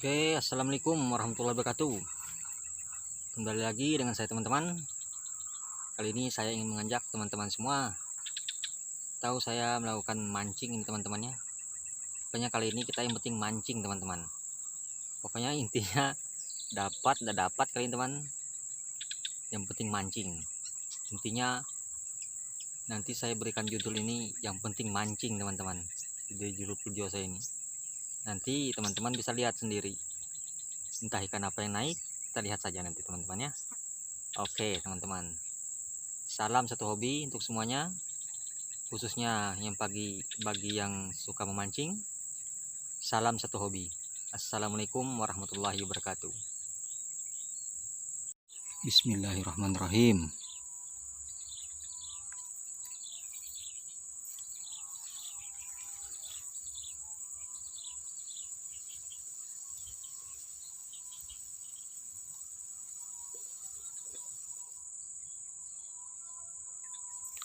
Oke, assalamualaikum warahmatullahi wabarakatuh. Kembali lagi dengan saya teman-teman. Kali ini saya ingin mengajak teman-teman semua. Tahu saya melakukan mancing ini teman-temannya. Pokoknya kali ini kita yang penting mancing teman-teman. Pokoknya intinya dapat tidak dapat kali ini teman. Yang penting mancing. Intinya nanti saya berikan judul ini yang penting mancing teman-teman. Di judul video saya ini. Nanti teman-teman bisa lihat sendiri. Entah ikan apa yang naik, kita lihat saja nanti teman-teman ya. Oke teman-teman, salam satu hobi untuk semuanya, khususnya yang bagi yang suka memancing. Salam satu hobi. Assalamualaikum warahmatullahi wabarakatuh. Bismillahirrahmanirrahim.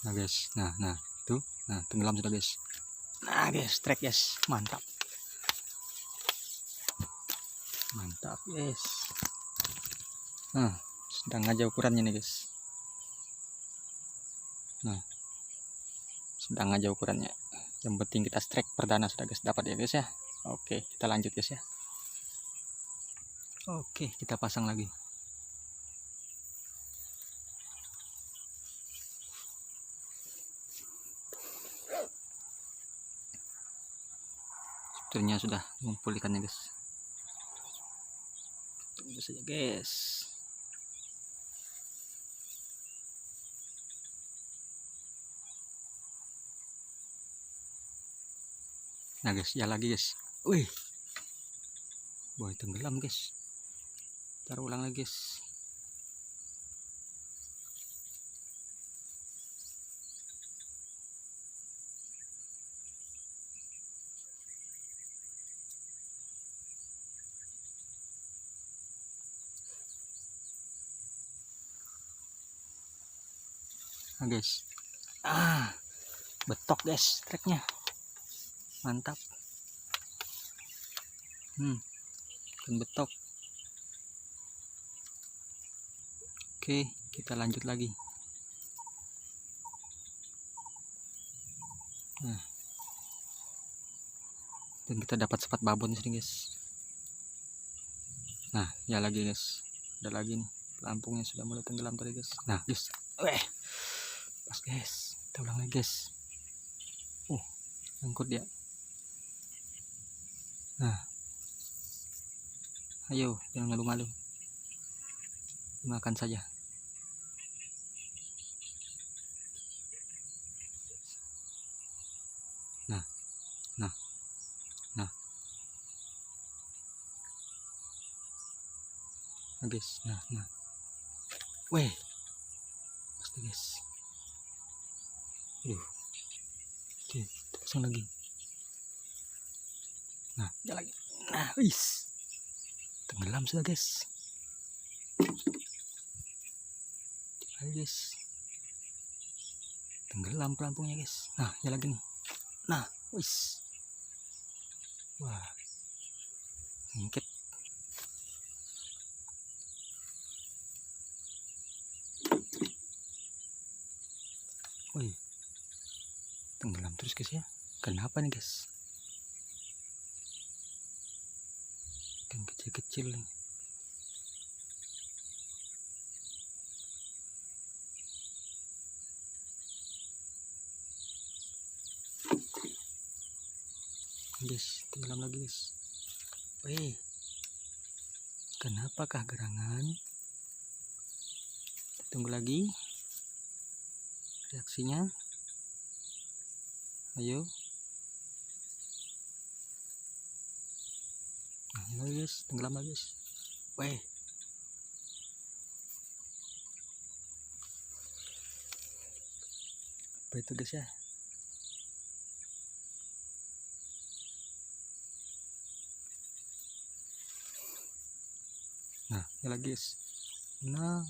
Nah guys, nah tuh, tenggelam sudah guys. Nah guys, trek guys, mantap guys. Nah, sedang aja ukurannya nih guys. Nah, sedang aja ukurannya. Yang penting kita strike perdana sudah guys, dapat ya guys ya. Oke, kita lanjut guys ya. Oke, kita pasang lagi. Sebetulnya sudah ngumpul ikannya guys. Tunggu saja guys. Nah guys, ya lagi guys. Wih, boy tenggelam guys. Taruh ulang lagi guys. Nah guys, betok guys treknya, mantap. Ikan betok. Oke, kita lanjut lagi. Nah, dan kita dapat sepat babon di sini guys. Nah, ya lagi guys, ada lagi nih, pelampungnya sudah mulai tenggelam tadi guys. Nah guys, pas guys, kita ulang lagi guys. Angkut dia. Nah, ayo jangan malu-malu, makan saja. Nah guys, nah weh, pasti guys. Oke, kita pasang lagi. Nah, ya lagi. Nah, wis, tenggelam sudah guys. Ayo guys, tenggelam pelampungnya guys. Nah, ya lagi nih. Nah, wis, wah, ngikit. Wih, tenggelam terus guys ya. Kenapa nih guys? Ikan kecil-kecil nih. Guys, tenggelam lagi guys. Wih, kenapakah gerangan? Tunggu lagi reaksinya. Ayo. Nah, guys, tenggelam lagi guys. Weh, apa itu guys ya? Nah, ya lagi guys. Nah,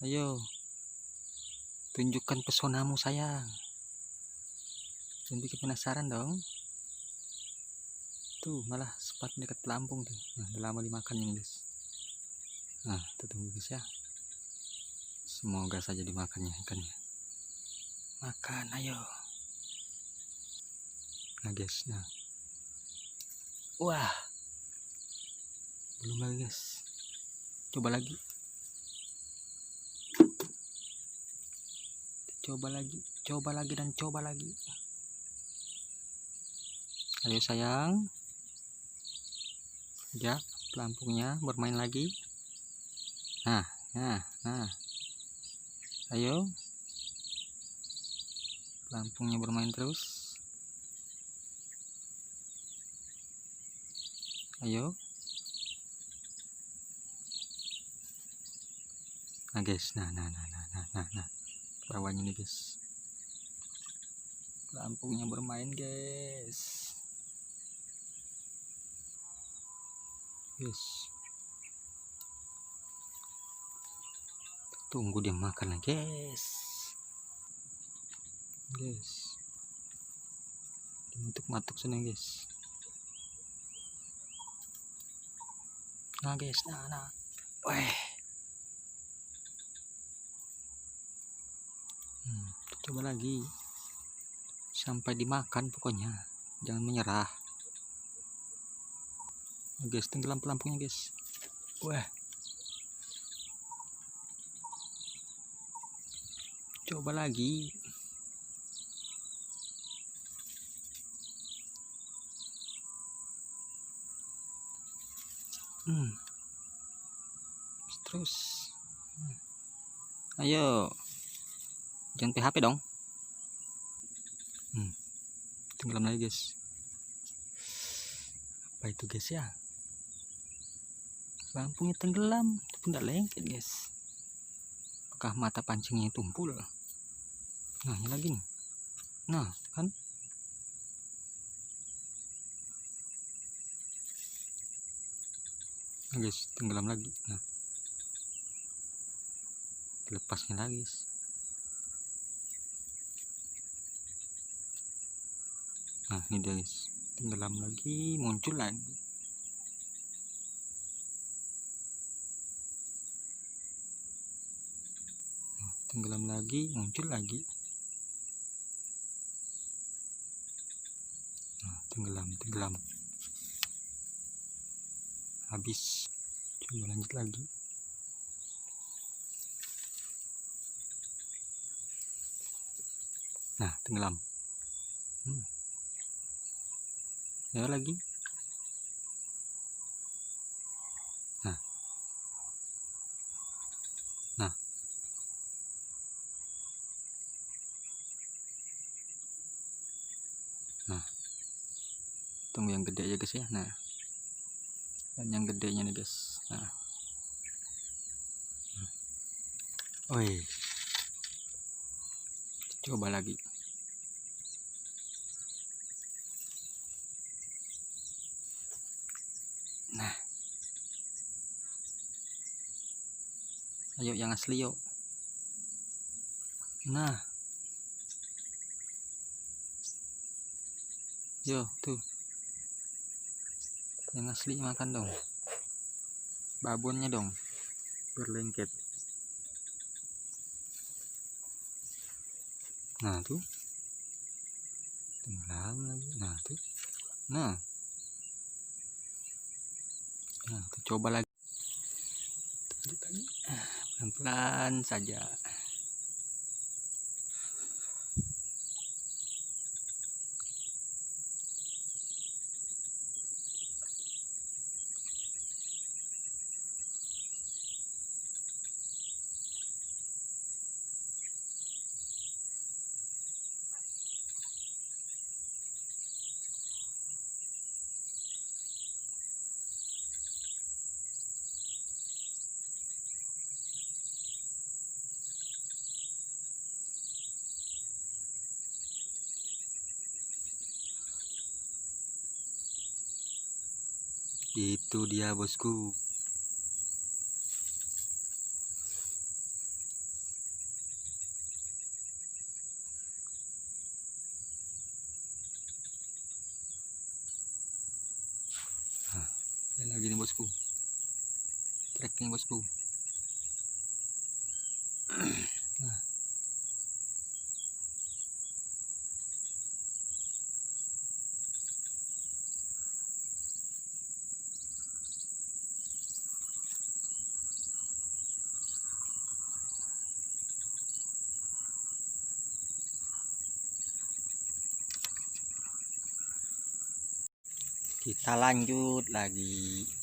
ayo, tunjukkan pesonamu sayang. Jangan bikin penasaran dong. Tuh malah sempat dekat pelampung tuh. Nah, udah lama dimakan ini guys. Nah, kita tunggu guys ya. Semoga saja dimakannya ikannya. Makan, ayo. Nah guys, nah. Wah. Belum lagi guys. Coba lagi. Coba lagi dan coba lagi. Ayo sayang. Ya, pelampungnya bermain lagi. Nah. Ayo. Pelampungnya bermain terus. Ayo. Nah guys, nah. Bawahnya nih guys. Pelampungnya bermain guys. Yes. Tunggu dia makan lah guys. Matuk sana guys. Nah guys, nah. Weh. Coba lagi. Sampai dimakan pokoknya. Jangan menyerah. Nah, guys, tenggelam pelampungnya guys. Wah. Coba lagi. Terus. Ayo. Jangan PHP dong. Tenggelam lagi guys. Apa itu guys ya? Pelampungnya tenggelam, tapi tidak lengket guys. Apakah mata pancingnya tumpul? Nah, ini lagi nih. Nah, kan? Nah guys, tenggelam lagi. Nah, lepasnya lagi guys. Nah, ini dia guys. Tenggelam lagi, muncul lagi. Tenggelam lagi, muncul lagi. Nah, tenggelam. Habis. Coba lanjut lagi. Nah, tenggelam. Ya lagi. Nah, tunggu yang gede aja guys ya. Nah, dan yang gedenya nih guys. Nah, woi, coba lagi. Nah, ayo yang asli yuk. Nah, yo tuh, yang asli makan dong. Babonnya dong, berlengket. Nah tuh, tenggelam lagi. Nah tuh, nah tuh, coba lagi. Pelan-pelan saja. Itu dia bosku. lagi nih bosku, trekking bosku. Nah, kita lanjut lagi.